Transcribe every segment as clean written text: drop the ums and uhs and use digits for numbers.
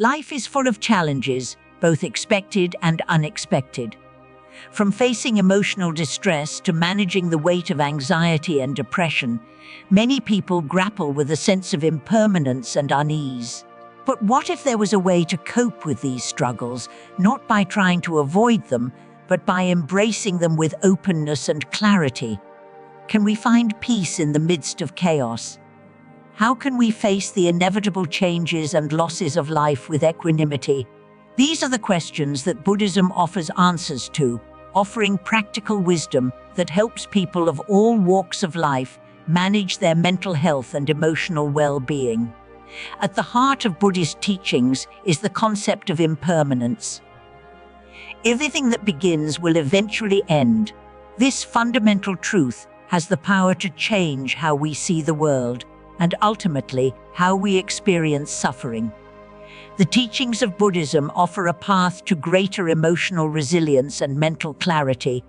Life is full of challenges, both expected and unexpected. From facing emotional distress to managing the weight of anxiety and depression, many people grapple with a sense of impermanence and unease. But what if there was a way to cope with these struggles, not by trying to avoid them, but by embracing them with openness and clarity? Can we find peace in the midst of chaos? How can we face the inevitable changes and losses of life with equanimity? These are the questions that Buddhism offers answers to, offering practical wisdom that helps people of all walks of life manage their mental health and emotional well-being. At the heart of Buddhist teachings is the concept of impermanence. Everything that begins will eventually end. This fundamental truth has the power to change how we see the world and ultimately how we experience suffering. The teachings of Buddhism offer a path to greater emotional resilience and mental clarity,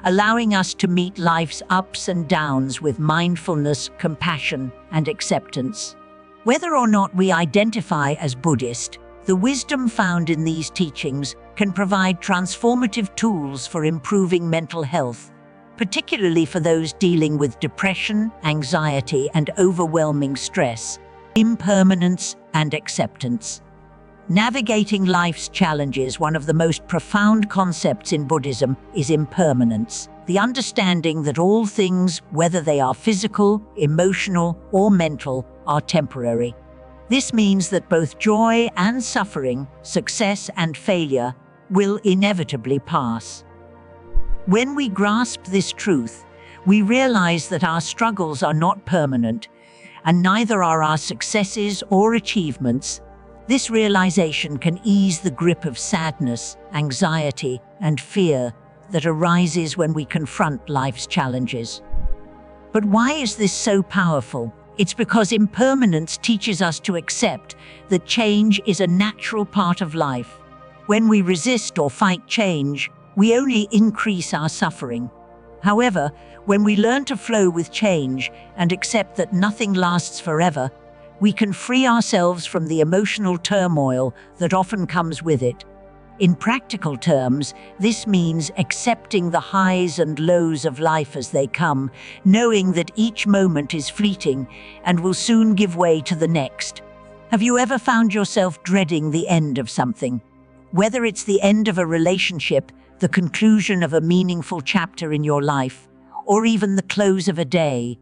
allowing us to meet life's ups and downs with mindfulness, compassion, and acceptance. Whether or not we identify as Buddhist, the wisdom found in these teachings can provide transformative tools for improving mental health, particularly for those dealing with depression, anxiety, and overwhelming stress, impermanence, and acceptance. Navigating life's challenges, one of the most profound concepts in Buddhism is impermanence, the understanding that all things, whether they are physical, emotional, or mental, are temporary. This means that both joy and suffering, success and failure, will inevitably pass. When we grasp this truth, we realize that our struggles are not permanent, and neither are our successes or achievements. This realization can ease the grip of sadness, anxiety, and fear that arises when we confront life's challenges. But why is this so powerful? It's because impermanence teaches us to accept that change is a natural part of life. When we resist or fight change, we only increase our suffering. However, when we learn to flow with change and accept that nothing lasts forever, we can free ourselves from the emotional turmoil that often comes with it. In practical terms, this means accepting the highs and lows of life as they come, knowing that each moment is fleeting and will soon give way to the next. Have you ever found yourself dreading the end of something? Whether it's the end of a relationship, the conclusion of a meaningful chapter in your life, or even the close of a day.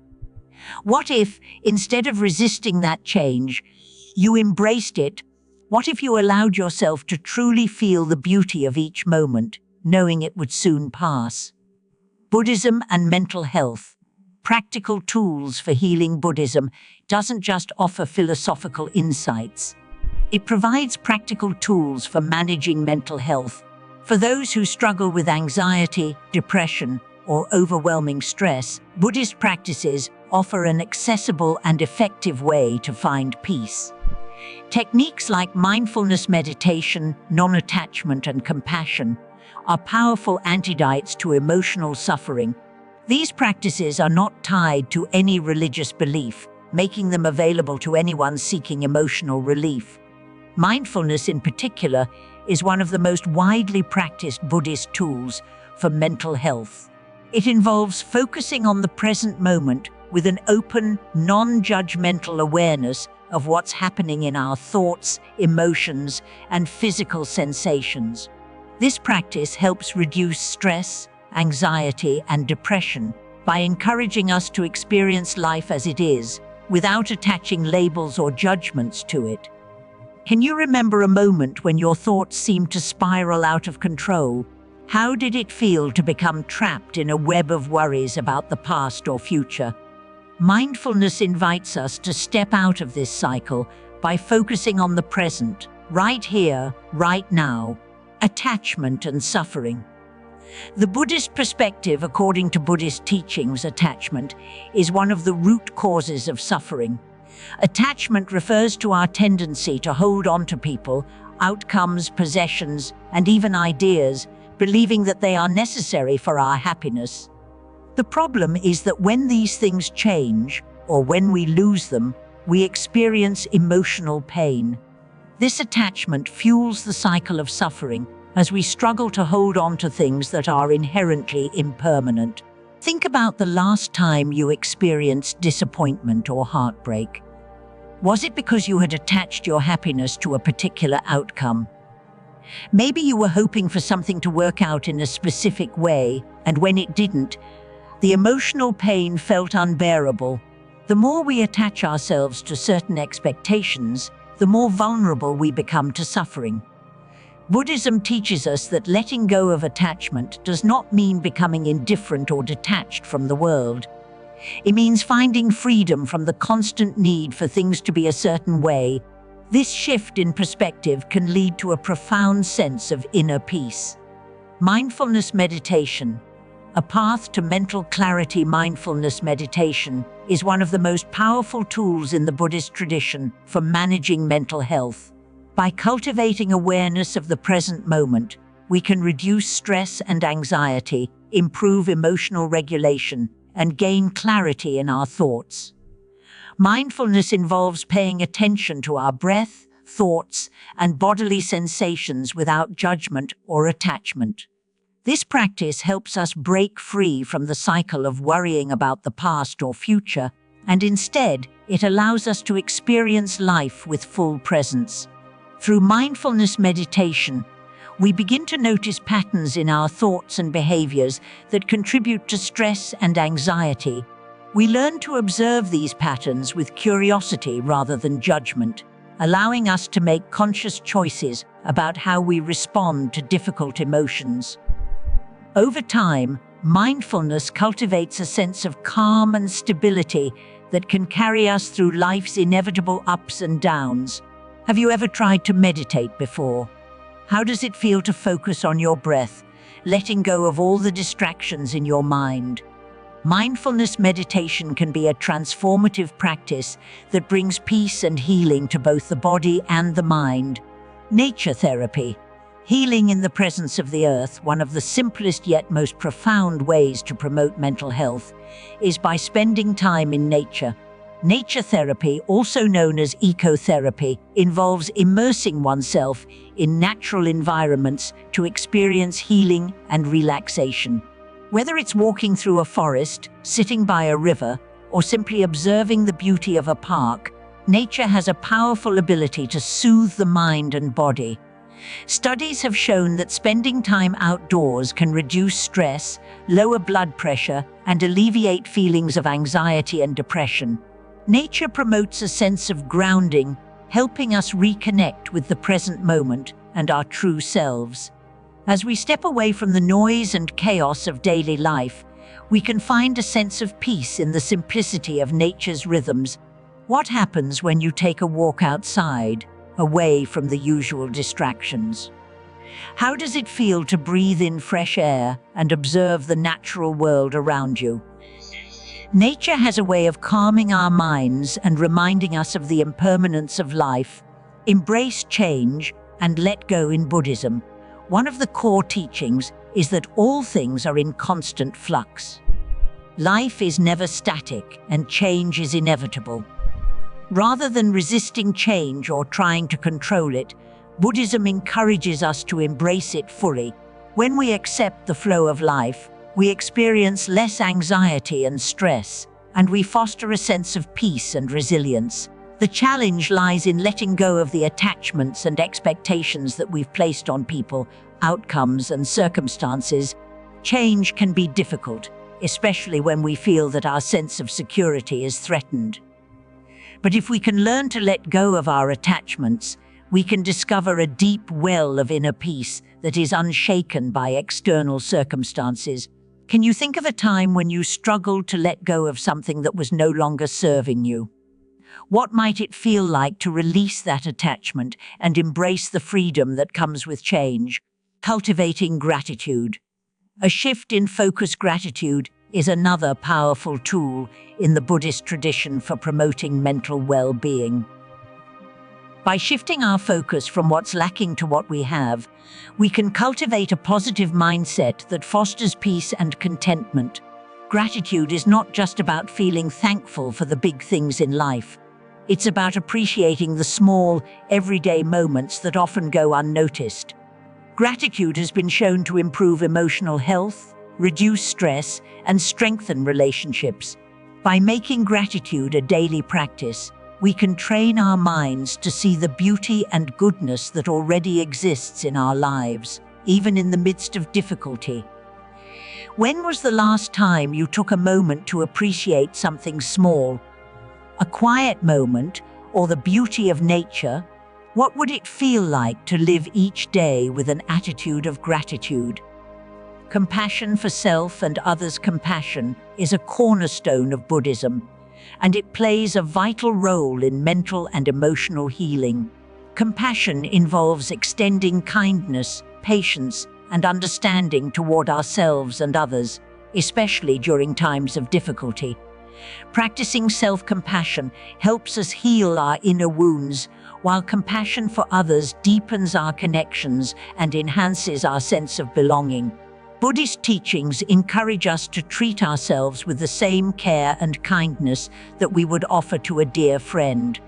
What if, instead of resisting that change, you embraced it? What if you allowed yourself to truly feel the beauty of each moment, knowing it would soon pass? Buddhism and mental health. Practical tools for healing. Buddhism doesn't just offer philosophical insights. It provides practical tools for managing mental health. For those who struggle with anxiety, depression, or overwhelming stress, Buddhist practices offer an accessible and effective way to find peace. Techniques like mindfulness meditation, non-attachment, and compassion are powerful antidotes to emotional suffering. These practices are not tied to any religious belief, making them available to anyone seeking emotional relief. Mindfulness, in particular, is one of the most widely practiced Buddhist tools for mental health. It involves focusing on the present moment with an open, non-judgmental awareness of what's happening in our thoughts, emotions, and physical sensations. This practice helps reduce stress, anxiety, and depression by encouraging us to experience life as it is, without attaching labels or judgments to it. Can you remember a moment when your thoughts seemed to spiral out of control? How did it feel to become trapped in a web of worries about the past or future? Mindfulness invites us to step out of this cycle by focusing on the present, right here, right now. Attachment and suffering. The Buddhist perspective, according to Buddhist teachings, attachment is one of the root causes of suffering. Attachment refers to our tendency to hold on to people, outcomes, possessions, and even ideas, believing that they are necessary for our happiness. The problem is that when these things change, or when we lose them, we experience emotional pain. This attachment fuels the cycle of suffering as we struggle to hold on to things that are inherently impermanent. Think about the last time you experienced disappointment or heartbreak. Was it because you had attached your happiness to a particular outcome? Maybe you were hoping for something to work out in a specific way, and when it didn't, the emotional pain felt unbearable. The more we attach ourselves to certain expectations, the more vulnerable we become to suffering. Buddhism teaches us that letting go of attachment does not mean becoming indifferent or detached from the world. It means finding freedom from the constant need for things to be a certain way. This shift in perspective can lead to a profound sense of inner peace. Mindfulness meditation, a path to mental clarity. Mindfulness meditation is one of the most powerful tools in the Buddhist tradition for managing mental health. By cultivating awareness of the present moment, we can reduce stress and anxiety, improve emotional regulation, and gain clarity in our thoughts. Mindfulness involves paying attention to our breath, thoughts, and bodily sensations without judgment or attachment. This practice helps us break free from the cycle of worrying about the past or future, and instead, it allows us to experience life with full presence. Through mindfulness meditation, we begin to notice patterns in our thoughts and behaviors that contribute to stress and anxiety. We learn to observe these patterns with curiosity rather than judgment, allowing us to make conscious choices about how we respond to difficult emotions. Over time, mindfulness cultivates a sense of calm and stability that can carry us through life's inevitable ups and downs. Have you ever tried to meditate before? How does it feel to focus on your breath, letting go of all the distractions in your mind? Mindfulness meditation can be a transformative practice that brings peace and healing to both the body and the mind. Nature therapy. Healing in the presence of the earth, one of the simplest yet most profound ways to promote mental health, is by spending time in nature. Nature therapy, also known as ecotherapy, involves immersing oneself in natural environments to experience healing and relaxation. Whether it's walking through a forest, sitting by a river, or simply observing the beauty of a park, nature has a powerful ability to soothe the mind and body. Studies have shown that spending time outdoors can reduce stress, lower blood pressure, and alleviate feelings of anxiety and depression. Nature promotes a sense of grounding, helping us reconnect with the present moment and our true selves. As we step away from the noise and chaos of daily life, we can find a sense of peace in the simplicity of nature's rhythms. What happens when you take a walk outside, away from the usual distractions? How does it feel to breathe in fresh air and observe the natural world around you? Nature has a way of calming our minds and reminding us of the impermanence of life. Embrace change and let go. In Buddhism, one of the core teachings is that all things are in constant flux. Life is never static and change is inevitable. Rather than resisting change or trying to control it, Buddhism encourages us to embrace it fully. When we accept the flow of life, we experience less anxiety and stress, and we foster a sense of peace and resilience. The challenge lies in letting go of the attachments and expectations that we've placed on people, outcomes, and circumstances. Change can be difficult, especially when we feel that our sense of security is threatened. But if we can learn to let go of our attachments, we can discover a deep well of inner peace that is unshaken by external circumstances. Can you think of a time when you struggled to let go of something that was no longer serving you? What might it feel like to release that attachment and embrace the freedom that comes with change? Cultivating gratitude. A shift in focus. Gratitude is another powerful tool in the Buddhist tradition for promoting mental well-being. By shifting our focus from what's lacking to what we have, we can cultivate a positive mindset that fosters peace and contentment. Gratitude is not just about feeling thankful for the big things in life. It's about appreciating the small, everyday moments that often go unnoticed. Gratitude has been shown to improve emotional health, reduce stress, and strengthen relationships. By making gratitude a daily practice, we can train our minds to see the beauty and goodness that already exists in our lives, even in the midst of difficulty. When was the last time you took a moment to appreciate something small? A quiet moment, or the beauty of nature? What would it feel like to live each day with an attitude of gratitude? Compassion for self and others' compassion is a cornerstone of Buddhism, and it plays a vital role in mental and emotional healing. Compassion involves extending kindness, patience, and understanding toward ourselves and others, especially during times of difficulty. Practicing self-compassion helps us heal our inner wounds, while compassion for others deepens our connections and enhances our sense of belonging. Buddhist teachings encourage us to treat ourselves with the same care and kindness that we would offer to a dear friend.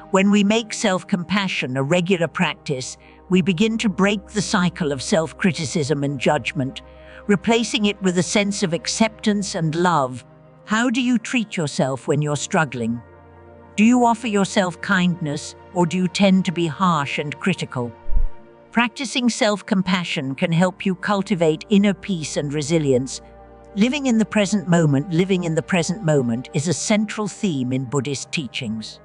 When we make self-compassion a regular practice, we begin to break the cycle of self-criticism and judgment, replacing it with a sense of acceptance and love. How do you treat yourself when you're struggling? Do you offer yourself kindness, or do you tend to be harsh and critical? Practicing self-compassion can help you cultivate inner peace and resilience. Living in the present moment is a central theme in Buddhist teachings.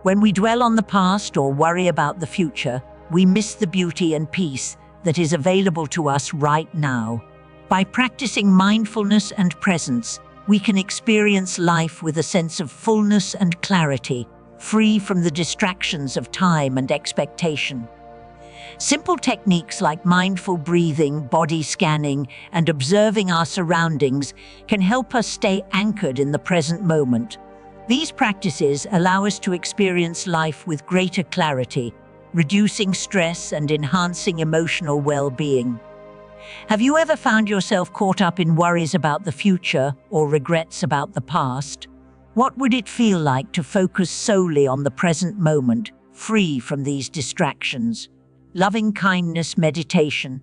When we dwell on the past or worry about the future, we miss the beauty and peace that is available to us right now. By practicing mindfulness and presence, we can experience life with a sense of fullness and clarity, free from the distractions of time and expectation. Simple techniques like mindful breathing, body scanning, and observing our surroundings can help us stay anchored in the present moment. These practices allow us to experience life with greater clarity, reducing stress and enhancing emotional well-being. Have you ever found yourself caught up in worries about the future or regrets about the past? What would it feel like to focus solely on the present moment, free from these distractions? Loving kindness meditation.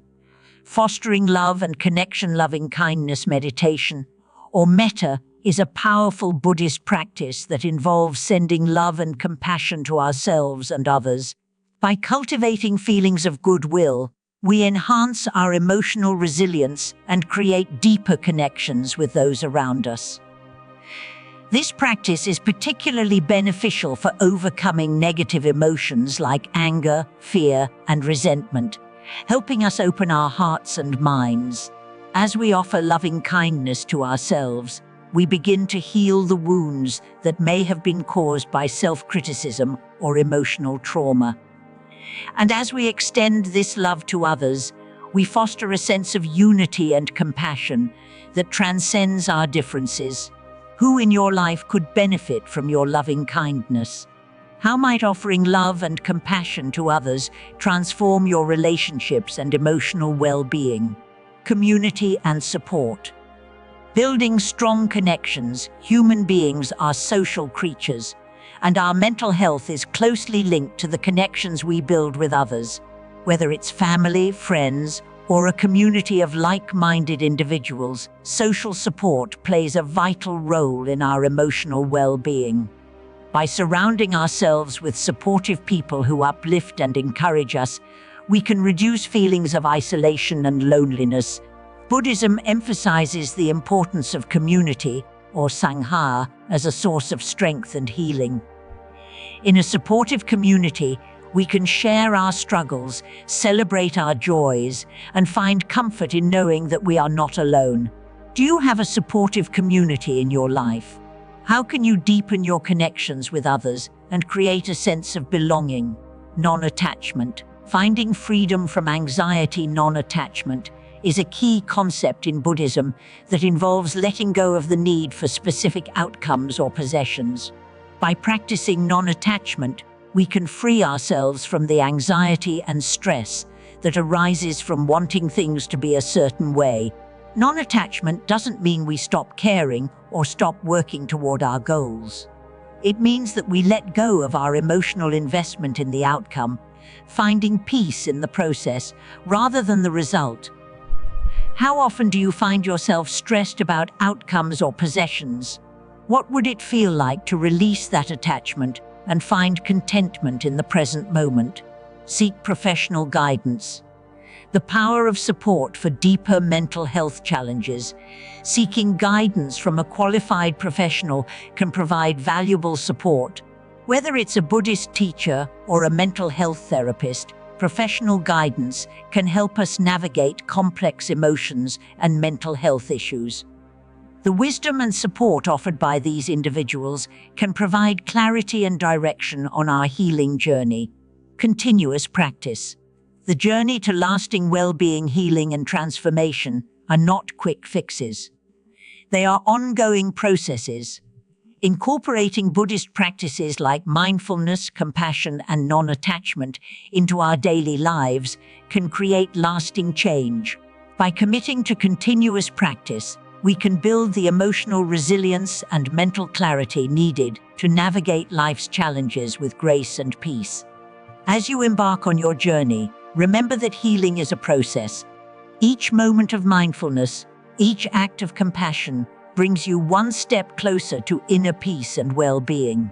Fostering love and connection. Loving kindness meditation, or metta, is a powerful Buddhist practice that involves sending love and compassion to ourselves and others. By cultivating feelings of goodwill, we enhance our emotional resilience and create deeper connections with those around us. This practice is particularly beneficial for overcoming negative emotions like anger, fear, and resentment, helping us open our hearts and minds. As we offer loving kindness to ourselves, we begin to heal the wounds that may have been caused by self-criticism or emotional trauma. And as we extend this love to others, we foster a sense of unity and compassion that transcends our differences. Who in your life could benefit from your loving kindness? How might offering love and compassion to others transform your relationships and emotional well-being? Community and support. Building strong connections. Human beings are social creatures, and our mental health is closely linked to the connections we build with others. Whether it's family, friends, or a community of like-minded individuals, social support plays a vital role in our emotional well-being. By surrounding ourselves with supportive people who uplift and encourage us, we can reduce feelings of isolation and loneliness. Buddhism emphasizes the importance of community, or sangha, as a source of strength and healing. In a supportive community, we can share our struggles, celebrate our joys, and find comfort in knowing that we are not alone. Do you have a supportive community in your life? How can you deepen your connections with others and create a sense of belonging? Non-attachment. Finding freedom from anxiety. Non-attachment is a key concept in Buddhism that involves letting go of the need for specific outcomes or possessions. By practicing non-attachment, we can free ourselves from the anxiety and stress that arises from wanting things to be a certain way. Non-attachment doesn't mean we stop caring or stop working toward our goals. It means that we let go of our emotional investment in the outcome, finding peace in the process rather than the result. How often do you find yourself stressed about outcomes or possessions? What would it feel like to release that attachment and find contentment in the present moment? Seek professional guidance. The power of support for deeper mental health challenges. Seeking guidance from a qualified professional can provide valuable support. Whether it's a Buddhist teacher or a mental health therapist, professional guidance can help us navigate complex emotions and mental health issues. The wisdom and support offered by these individuals can provide clarity and direction on our healing journey. Continuous practice. The journey to lasting well-being, healing, and transformation are not quick fixes. They are ongoing processes. Incorporating Buddhist practices like mindfulness, compassion, and non-attachment into our daily lives can create lasting change. By committing to continuous practice, we can build the emotional resilience and mental clarity needed to navigate life's challenges with grace and peace. As you embark on your journey, remember that healing is a process. Each moment of mindfulness, each act of compassion, brings you one step closer to inner peace and well-being.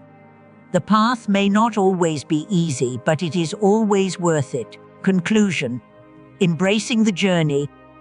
The path may not always be easy, but it is always worth it. Conclusion: embracing the journey,